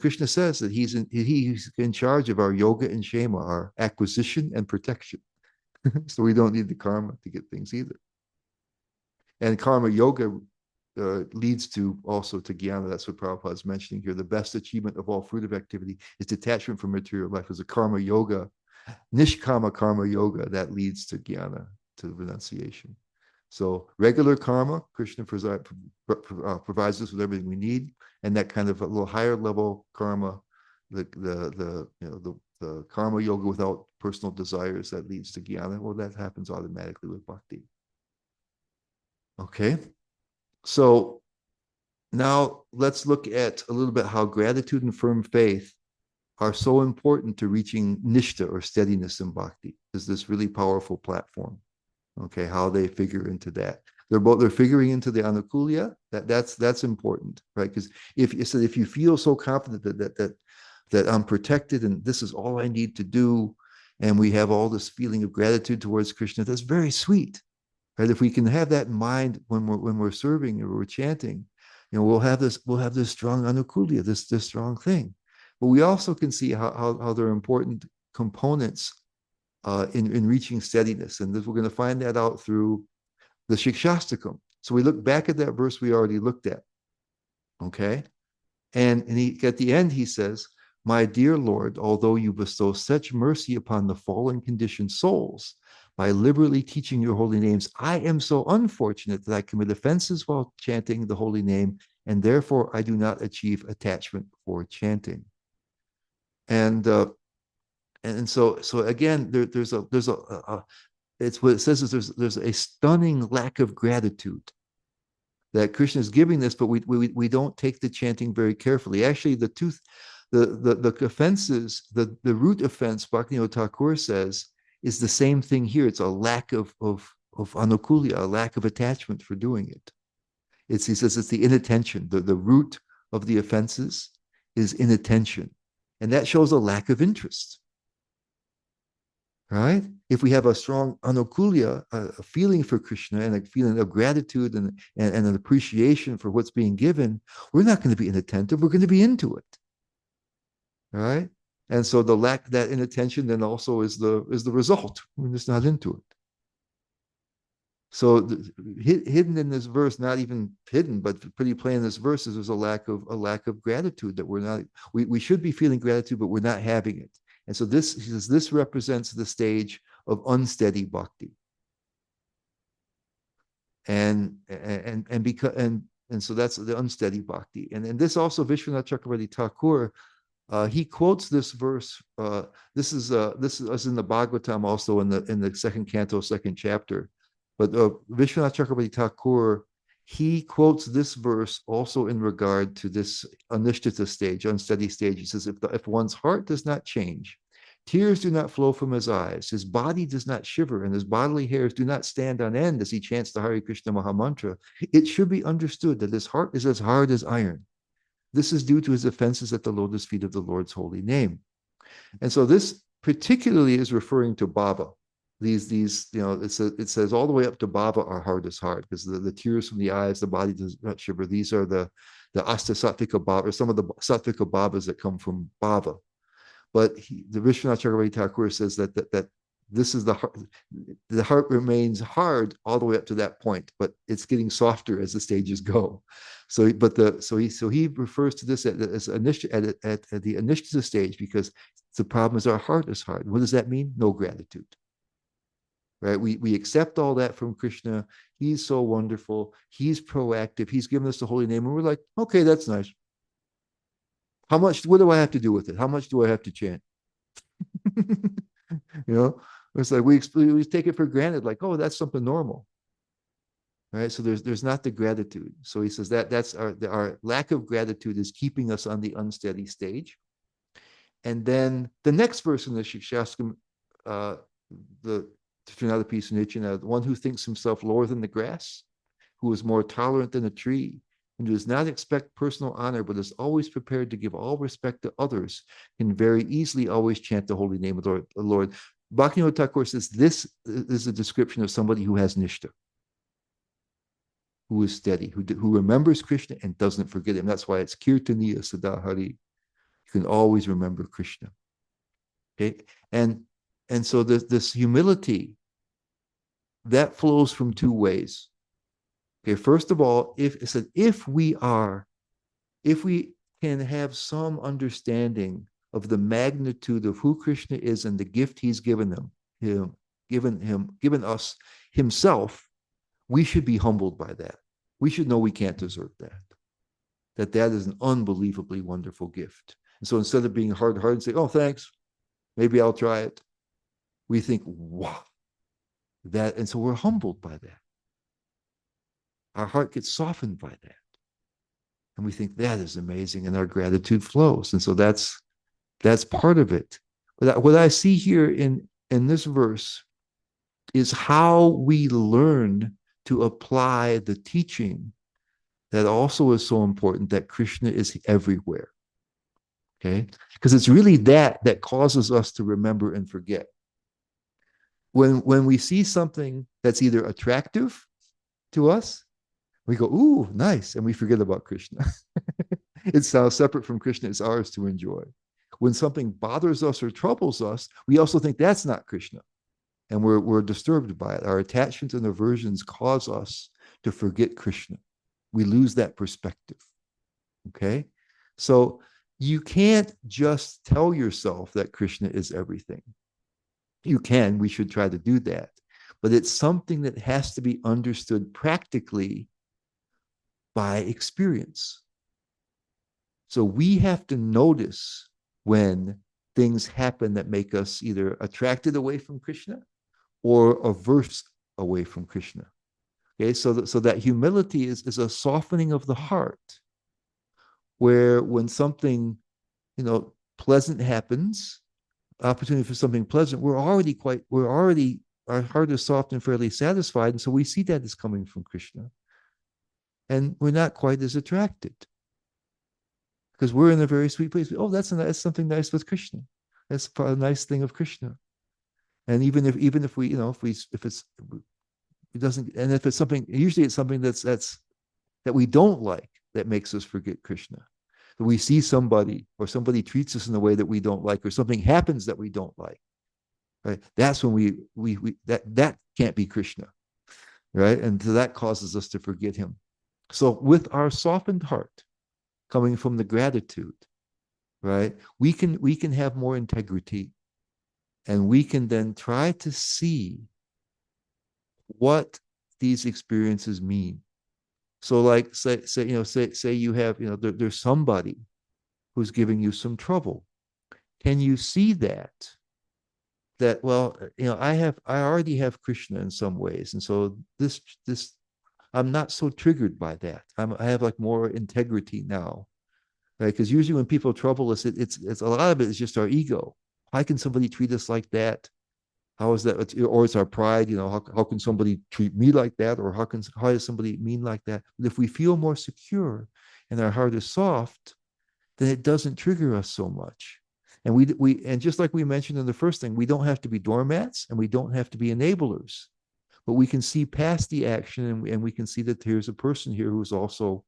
Krishna says that he's in charge of our yoga and kshema, our acquisition and protection. So we don't need the karma to get things either. And karma yoga leads to also to jnana. That's what Prabhupada is mentioning here. The best achievement of all fruit of activity is detachment from material life. As a karma yoga, nishkama karma yoga, that leads to jnana, to renunciation. So regular karma, Krishna provides us with everything we need, and that kind of a little higher level karma, the karma yoga without personal desires, that leads to jnana. Well, that happens automatically with bhakti. Okay, so now let's look at a little bit how gratitude and firm faith are so important to reaching nishta or steadiness in bhakti. Is this really powerful platform? Okay, how they figure into that. They're figuring into the anukulya. That's important, right? Because if you feel so confident that I'm protected and this is all I need to do, and we have all this feeling of gratitude towards Krishna, that's very sweet. Right? If we can have that in mind when we're serving or we're chanting, we'll have this strong anukulya, this strong thing. But we also can see how there are important components in reaching steadiness, and we're going to find that out through the Shikshastakam. So we look back at that verse we already looked at, okay? And at the end he says, "My dear Lord, although you bestow such mercy upon the fallen conditioned souls, by liberally teaching your holy names, I am so unfortunate that I commit offenses while chanting the holy name, and therefore I do not achieve attachment for chanting." And so again, there's a it's what it says is there's a stunning lack of gratitude that Krishna is giving this, but we don't take the chanting very carefully. Actually, the offenses, the root offense, Bhaktivinoda Thakur says, is the same thing here. It's a lack of anukulya, a lack of attachment for doing it. He says it's the inattention. The root of the offenses is inattention. And that shows a lack of interest. Right? If we have a strong anukulya, a feeling for Krishna and a feeling of gratitude and an appreciation for what's being given, we're not going to be inattentive. We're going to be into it. Right? And so the lack of that inattention then also is the result. We're just not into it. So hidden in this verse, not even hidden, but pretty plain in this verse, is there's a lack of gratitude that we're not. We should be feeling gratitude, but we're not having it. And so this represents the stage of unsteady bhakti. And so that's the unsteady bhakti. And this also Vishwanath Chakravarti Thakur, he quotes this verse. This is in the Bhagavatam, also in the second canto, second chapter. But Vishwanath Chakravarti Thakur he quotes this verse also in regard to this anishtata stage, unsteady stage. He says, if one's heart does not change, tears do not flow from his eyes, his body does not shiver, and his bodily hairs do not stand on end as he chants the Hare Krishna Mahamantra, it should be understood that his heart is as hard as iron. This is due to his offenses at the lotus feet of the Lord's holy name. And so this particularly is referring to Baba. It says all the way up to Baba, our heart is hard, because the tears from the eyes, the body does not shiver. These are the Astasatvika Baba, or some of the Sattvika Babas that come from Baba. But the Vishwanath Chakravarti Thakur says that this is the heart remains hard all the way up to that point, but it's getting softer as the stages go. So he refers to this as at the initial stage, because the problem is our heart is hard. What does that mean? No gratitude. Right? We accept all that from Krishna. He's so wonderful. He's proactive. He's given us the holy name, and we're like, okay, that's nice. How much? What do I have to do with it? How much do I have to chant? you know, it's like we take it for granted, like, oh, that's something normal, right? So there's not the gratitude. So he says that's our lack of gratitude is keeping us on the unsteady stage. And then the next verse in the Shikshastakam, the Trinada piece in Nityana, the one who thinks himself lower than the grass, who is more tolerant than a tree, and does not expect personal honor, but is always prepared to give all respect to others, can very easily always chant the holy name of the Lord. Bhaktivinoda Thakur says this is a description of somebody who has nishta, who is steady, who remembers Krishna and doesn't forget him. That's why it's kirtaniya sadahari. You can always remember Krishna. Okay, and so this humility that flows from two ways. Okay, first of all, if we can have some understanding of the magnitude of who Krishna is and the gift he's given given us himself, we should be humbled by that. We should know we can't deserve that. That is an unbelievably wonderful gift. And so instead of being hard and say, oh, thanks, maybe I'll try it, we think, wow, and so we're humbled by that. Our heart gets softened by that. And we think that is amazing, and our gratitude flows. And so that's part of it. But what I see here in this verse is how we learn to apply the teaching that also is so important, that Krishna is everywhere. Okay? Because it's really that causes us to remember and forget. When we see something that's either attractive to us, we go, ooh, nice, and we forget about Krishna. It's now separate from Krishna, it's ours to enjoy. When something bothers us or troubles us, we also think that's not Krishna, and we're disturbed by it. Our attachments and aversions cause us to forget Krishna. We lose that perspective. Okay? So you can't just tell yourself that Krishna is everything. You can, we should try to do that. But it's something that has to be understood practically by experience. So we have to notice when things happen that make us either attracted away from Krishna or averse away from Krishna. Okay, so that humility is a softening of the heart, where when something, pleasant happens, opportunity for something pleasant, our heart is soft and fairly satisfied, and so we see that as coming from Krishna, and we're not quite as attracted because we're in a very sweet place. Oh, that's something nice with Krishna. That's a nice thing of Krishna. And even if we, if it's it doesn't, and if it's something, usually it's something that we don't like that makes us forget Krishna. That we see somebody, or somebody treats us in a way that we don't like, or something happens that we don't like. Right? That's when that can't be Krishna. Right? And so that causes us to forget him. So with our softened heart coming from the gratitude, right, we can have more integrity, and we can then try to see what these experiences mean. So like say you have, there's somebody who's giving you some trouble. Can you see that well, I already have Krishna in some ways, and so this I'm not so triggered by that. I have like more integrity now, right? Because usually when people trouble us, it's a lot of it is just our ego. Why can somebody treat us like that? How is that? Or it's our pride. How can somebody treat me like that? Or how does somebody mean like that? But if we feel more secure and our heart is soft, then it doesn't trigger us so much. And and just like we mentioned in the first thing, we don't have to be doormats and we don't have to be enablers, but we can see past the action, and we can see that there's a person here who's also,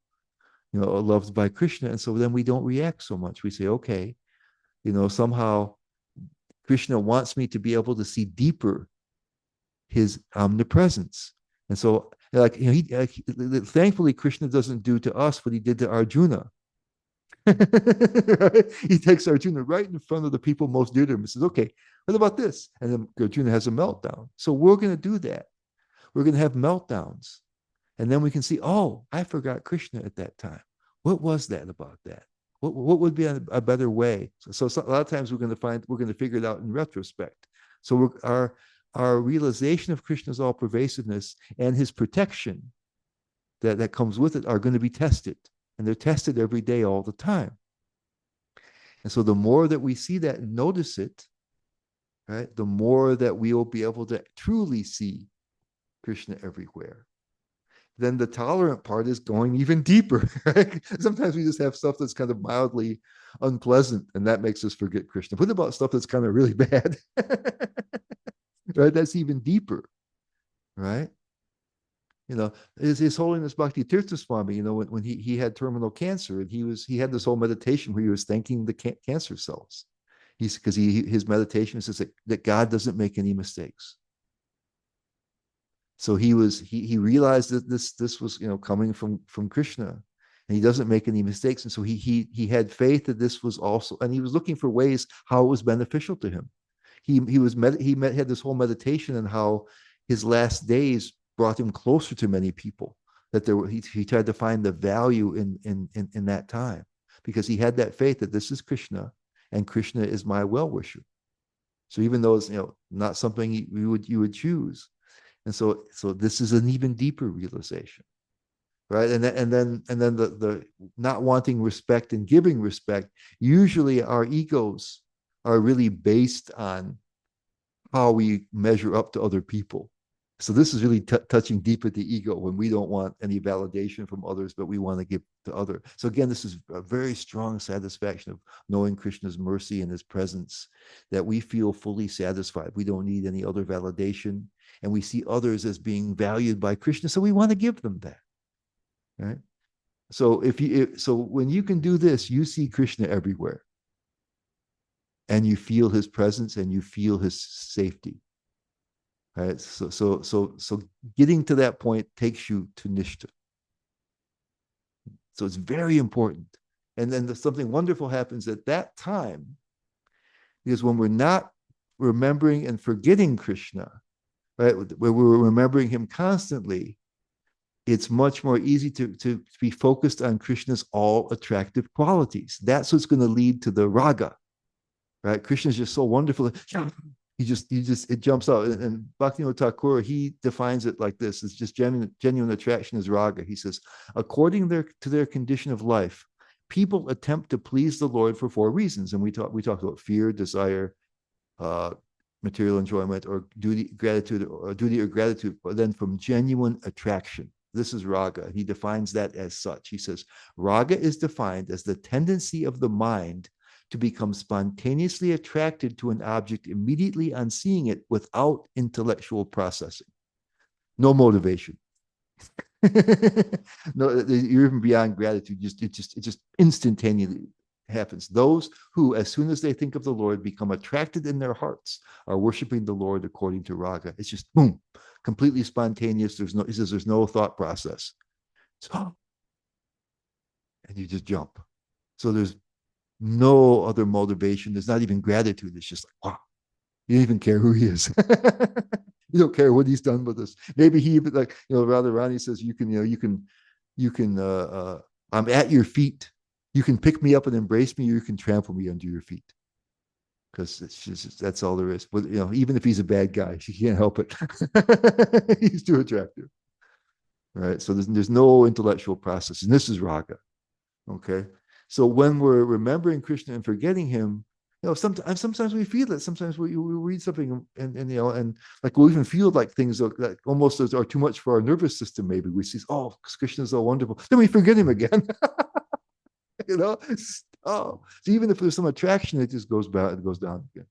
loved by Krishna. And so then we don't react so much. We say, okay, somehow Krishna wants me to be able to see deeper his omnipresence. And so, like, thankfully, Krishna doesn't do to us what he did to Arjuna. He takes Arjuna right in front of the people most dear to him and says, okay, what about this? And then Arjuna has a meltdown. So we're going to do that. We're going to have meltdowns. And then we can see, oh, I forgot Krishna at that time. What was that about that? What would be a better way? So a lot of times we're going to figure it out in retrospect. So our realization of Krishna's all pervasiveness and his protection that comes with it are going to be tested. And they're tested every day, all the time. And so the more that we see that and notice it, right, the more that we will be able to truly see Krishna everywhere. Then the tolerant part is going even deeper. Right? Sometimes we just have stuff that's kind of mildly unpleasant, and that makes us forget Krishna. What about stuff that's kind of really bad? Right? That's even deeper, right? His Holiness Bhakti Tirtha Swami, when he had terminal cancer, and he had this whole meditation where he was thanking the cancer cells. Because his meditation says that God doesn't make any mistakes. So he realized that this was coming from Krishna, and he doesn't make any mistakes. And so he had faith that this was also, and he was looking for ways how it was beneficial to him. Had this whole meditation on how his last days brought him closer to many people. He tried to find the value in that time, because he had that faith that this is Krishna, and Krishna is my well wisher. So even though it's not something you would choose, and so this is an even deeper realization, right? And then the not wanting respect and giving respect. Usually our egos are really based on how we measure up to other people. So this is really touching deep at the ego, when we don't want any validation from others, but we want to give to others. So again, this is a very strong satisfaction of knowing Krishna's mercy and his presence, that we feel fully satisfied. We don't need any other validation, and we see others as being valued by Krishna, so we want to give them that. Right? So when you can do this, you see Krishna everywhere, and you feel his presence, and you feel his safety. Right? So getting to that point takes you to Nishta. So it's very important. And then something wonderful happens at that time, because when we're not remembering and forgetting Krishna, right, where we're remembering him constantly, it's much more easy to be focused on Krishna's all attractive qualities. That's what's going to lead to the raga, right? Krishna is just so wonderful. It jumps out. And Bhaktivinoda Thakur, he defines it like this: it's just genuine attraction is raga. He says, according to their condition of life, people attempt to please the Lord for 4 reasons. And we talked about fear, desire, material enjoyment, or duty, or gratitude, but then from genuine attraction. This is raga. He defines that as such. He says, raga is defined as the tendency of the mind to become spontaneously attracted to an object immediately on seeing it, without intellectual processing. No motivation. No, you're even beyond gratitude. It just instantaneously happens. Those who, as soon as they think of the Lord, become attracted in their hearts, are worshiping the Lord according to raga. It's just boom, completely spontaneous. He says there's no thought process. So, and you just jump. So there's no other motivation. There's not even gratitude. It's just like, wow, you don't even care who he is. You don't care what he's done with us. Maybe he even, like, Radharani says, I'm at your feet. You can pick me up and embrace me, or you can trample me under your feet. Because that's all there is. But even if he's a bad guy, she can't help it. He's too attractive. right? So there's no intellectual process, and this is raga. Okay, so when we're remembering Krishna and forgetting him, sometimes we feel it. Sometimes we read something and and like we even feel like things that almost are too much for our nervous system. Maybe we see, oh, Krishna's so wonderful, then we forget him again. you know, oh, so even if there's some attraction, it just goes back, it goes down again.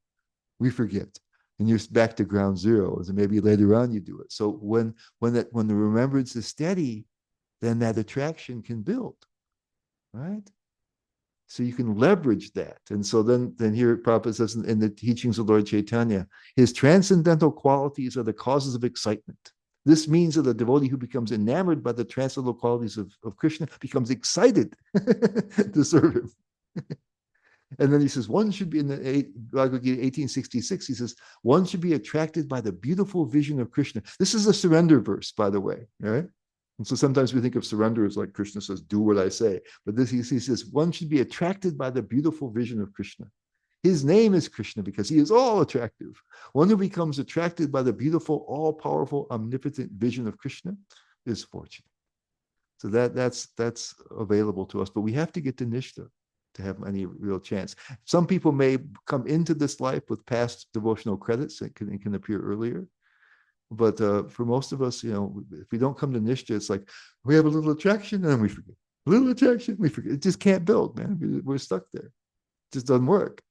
We forget, and you're back to ground zero. And maybe later on you do it. So when the remembrance is steady, then that attraction can build, right? So you can leverage that. And so then here Prabhupada says in the teachings of Lord Chaitanya, his transcendental qualities are the causes of excitement. This means that a devotee who becomes enamored by the transcendental qualities of Krishna becomes excited to serve him. And then he says, one should be in the Bhagavad Gita 1866, he says, one should be attracted by the beautiful vision of Krishna. This is a surrender verse, by the way, all right? And so sometimes we think of surrender as like Krishna says, do what I say. But this he says, one should be attracted by the beautiful vision of Krishna. His name is Krishna because he is all attractive. One who becomes attracted by the beautiful, all-powerful, omnipotent vision of Krishna is fortunate. So that's available to us, but we have to get to Nishta to have any real chance. Some people may come into this life with past devotional credits. It can appear earlier. But for most of us, if we don't come to Nishta, it's like we have a little attraction and then we forget. A little attraction, we forget. It just can't build, man. We're stuck there. It just doesn't work.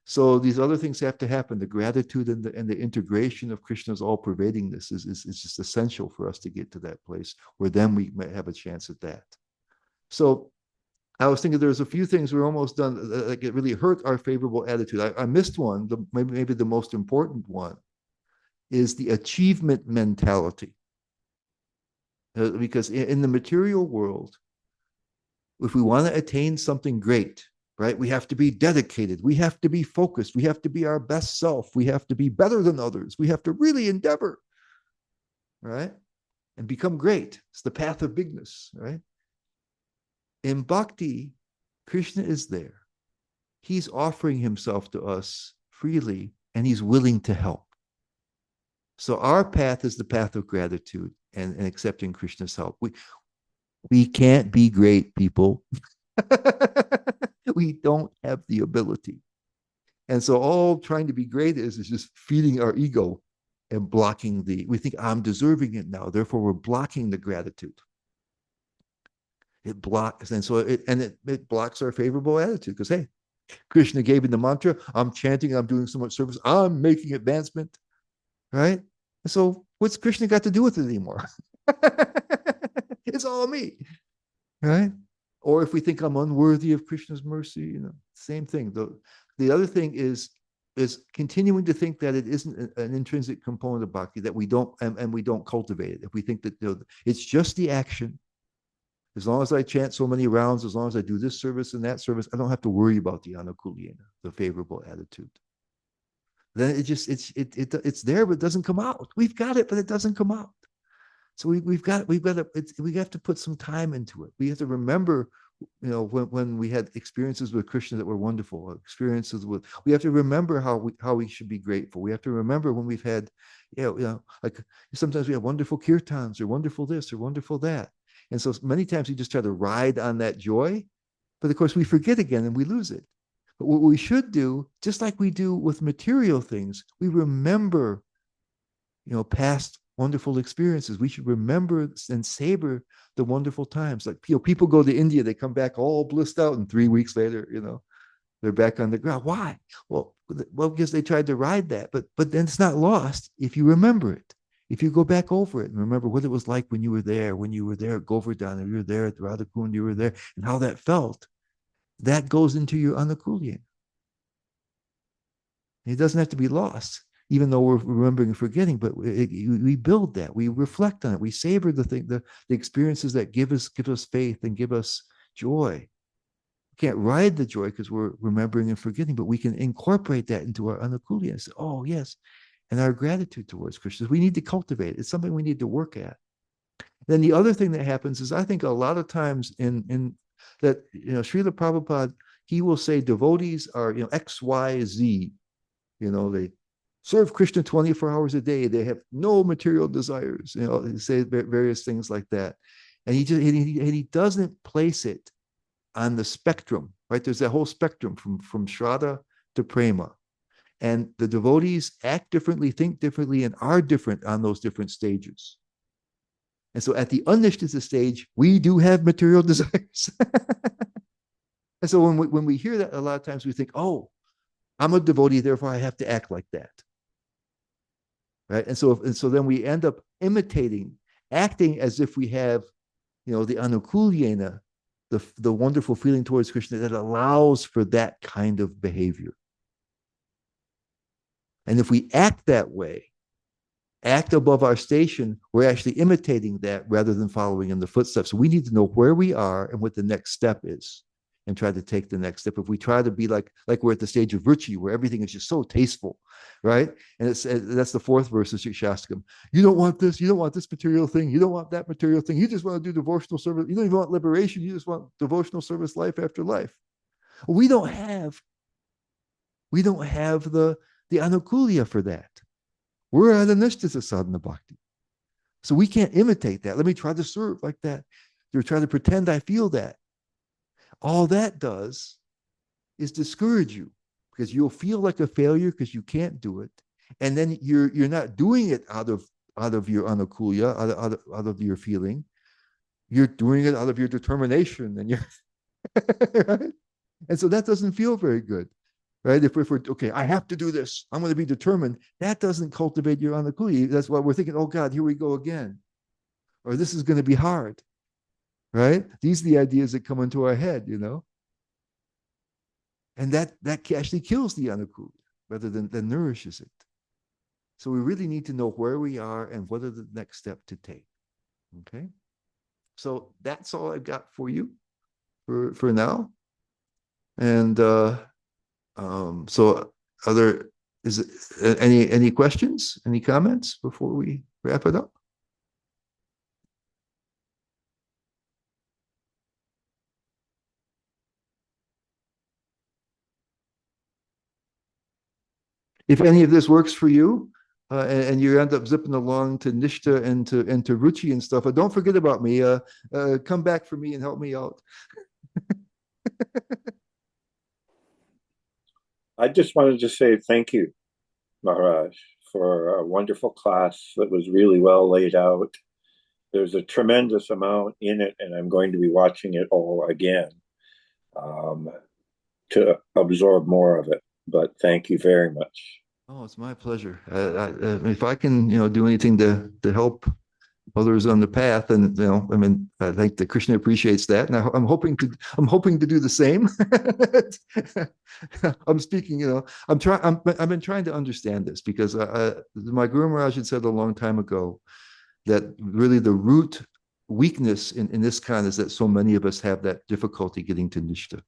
So these other things have to happen. The gratitude and the integration of Krishna's all-pervadingness is just essential for us to get to that place where then we might have a chance at that. So I was thinking there's a few things we're almost done that really hurt our favorable attitude. I missed one, maybe the most important one is the achievement mentality. Because in the material world, if we want to attain something great, right, we have to be dedicated. We have to be focused. We have to be our best self. We have to be better than others. We have to really endeavor, right, and become great. It's the path of bigness, right? In bhakti, Krishna is there. He's offering himself to us freely, and he's willing to help. So our path is the path of gratitude and accepting Krishna's help. We can't be great, people. We don't have the ability. And so all trying to be great is just feeding our ego and blocking we think I'm deserving it now. Therefore, we're blocking the gratitude. It blocks, and so it blocks our favorable attitude because, hey, Krishna gave me the mantra. I'm chanting, I'm doing so much service, I'm making advancement, right? And so what's Krishna got to do with it anymore? It's all me, right? Or if we think I'm unworthy of Krishna's mercy, same thing. The other thing is continuing to think that it isn't an intrinsic component of bhakti, that we don't and we don't cultivate it. If we think that it's just the action, as long as I chant so many rounds, as long as I do this service and that service, I don't have to worry about the anukulena, the favorable attitude. Then it's there, but it doesn't come out. We've got it, but it doesn't come out. So we have to put some time into it. We have to remember, when we had experiences with Krishna that were wonderful, we have to remember how we should be grateful. We have to remember when we've had, like sometimes we have wonderful kirtans or wonderful this or wonderful that. And so many times we just try to ride on that joy, but of course we forget again and we lose it. But what we should do, just like we do with material things, we remember, past wonderful experiences. We should remember and savor the wonderful times. Like, people go to India, they come back all blissed out, and 3 weeks later, they're back on the ground. Why? Well, because they tried to ride that, but then it's not lost if you remember it. If you go back over it and remember what it was like when you were there at Govardhan, or you were there at Radhakund, you were there, and how that felt, that goes into your anukulya. It doesn't have to be lost, even though we're remembering and forgetting, but we build that, we reflect on it, we savor the experiences that give us faith and give us joy. We can't ride the joy because we're remembering and forgetting, but we can incorporate that into our anukulya and say, oh, yes. And our gratitude towards Krishna, we need to cultivate it. It's something we need to work at. Then the other thing that happens is, I think a lot of times in that, Srila Prabhupada, he will say devotees are, X, Y, Z, they serve Krishna 24 hours a day. They have no material desires. They say various things like that. And he doesn't place it on the spectrum, right? There's that whole spectrum from Shraddha to Prema. And the devotees act differently, think differently, and are different on those different stages. And so at the unishtita stage, we do have material desires. And so when we hear that, a lot of times we think, oh, I'm a devotee, therefore I have to act like that. Right. And so then we end up imitating, acting as if we have, the anukulyena, the wonderful feeling towards Krishna that allows for that kind of behavior. And if we act that way, act above our station, we're actually imitating that rather than following in the footsteps. So we need to know where we are and what the next step is and try to take the next step. If we try to be like we're at the stage of ruchi, where everything is just so tasteful, right? And that's the fourth verse of Shastakam. You don't want this, you don't want this material thing, you don't want that material thing, you just want to do devotional service, you don't even want liberation, you just want devotional service life after life. We don't have the anukulya for that. We're at anishtita sadhana bhakti. So we can't imitate that. Let me try to serve like that. You're trying to pretend I feel that. All that does is discourage you because you'll feel like a failure because you can't do it. And then you're not doing it out of your anukulya, out of your feeling. You're doing it out of your determination and right? And so that doesn't feel very good. Right? If we're okay, I have to do this. I'm going to be determined. That doesn't cultivate your anukulya. That's why we're thinking, oh God, here we go again. Or this is going to be hard. Right? These are the ideas that come into our head, and that actually kills the anukulya rather than nourishes it. So we really need to know where we are and what are the next step to take. Okay, so that's all I've got for you for now. And so is it any questions, any comments before we wrap it up? If any of this works for you, and you end up zipping along to Nishta and to Ruchi and stuff, don't forget about me. Come back for me and help me out. I just wanted to say thank you, Maharaj, for a wonderful class that was really well laid out. There's a tremendous amount in it, and I'm going to be watching it all again to absorb more of it. But thank you very much. Oh, it's my pleasure. If I can, do anything to help others on the path, and I mean, I think that Krishna appreciates that, and I'm hoping to do the same. I'm speaking, I've been trying to understand this because my Guru Maharaj had said a long time ago that really the root weakness in this kind is that so many of us have that difficulty getting to nishta.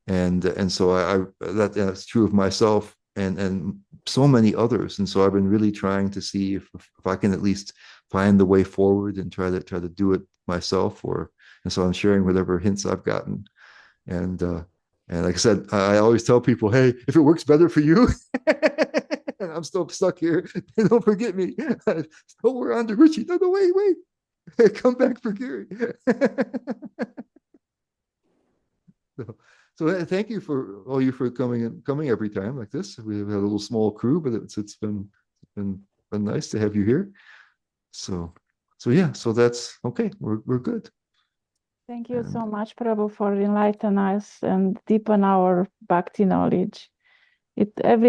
And so that's true of myself and so many others. And so I've been really trying to see if I can at least find the way forward and try to do it myself. And so I'm sharing whatever hints I've gotten. And like I said, I always tell people, hey, if it works better for you, and I'm still stuck here, don't forget me. Oh, we're on to Richie. No, wait, come back for Gary. So thank you for all you for coming every time like this. We have had a little small crew, but it's been nice to have you here. So yeah, so that's okay. We're good. Thank you so much, Prabhu, for enlightening us and deepen our bhakti knowledge. Every